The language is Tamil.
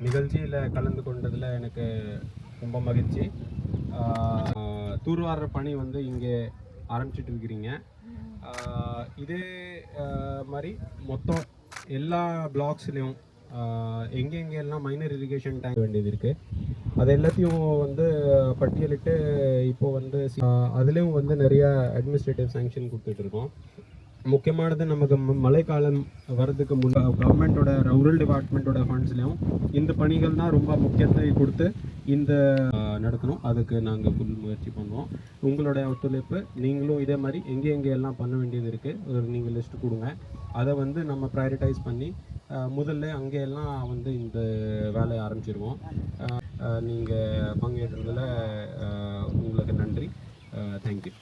நிகழ்ச்சியில் கலந்து கொண்டதில் எனக்கு ரொம்ப மகிழ்ச்சி. தூர்வார பணி வந்து இங்கே ஆரம்பிச்சிட்டு இருக்கிறீங்க. இதே மாதிரி மொத்தம் எல்லா பிளாக்ஸ்லேயும் எங்கெங்கெல்லாம் மைனர் இரிகேஷன் டேங்க் வேண்டியது இருக்குது அது எல்லாத்தையும் வந்து பட்டியலிட்டு இப்போது வந்து அதுலேயும் வந்து நிறையா அட்மினிஸ்ட்ரேட்டிவ் சாங்ஷன் கொடுத்துட்ருக்கோம். முக்கியமானது நமக்கு மழைக்காலம் வர்றதுக்கு கவர்மெண்ட்டோட ரூரல் டிபார்ட்மெண்ட்டோட ஃபண்ட்ஸ்லையும் இந்த பணிகள் தான் ரொம்ப முக்கியத்துவம் கொடுத்து இந்த நடத்தணும். அதுக்கு நாங்கள் ஃபுல் முயற்சி பண்ணுவோம். உங்களோட ஒத்துழைப்பு நீங்களும் இதே மாதிரி எங்கே எல்லாம் பண்ண வேண்டியது இருக்குது நீங்கள் லிஸ்ட்டு கொடுங்க. அதை வந்து நம்ம ப்ரையாரிட்டைஸ் பண்ணி முதல்ல அங்கேயெல்லாம் வந்து இந்த வேலையை ஆரம்பிச்சிருவோம். நீங்கள் பங்கேற்றதில் உங்களுக்கு நன்றி. தேங்க்யூ.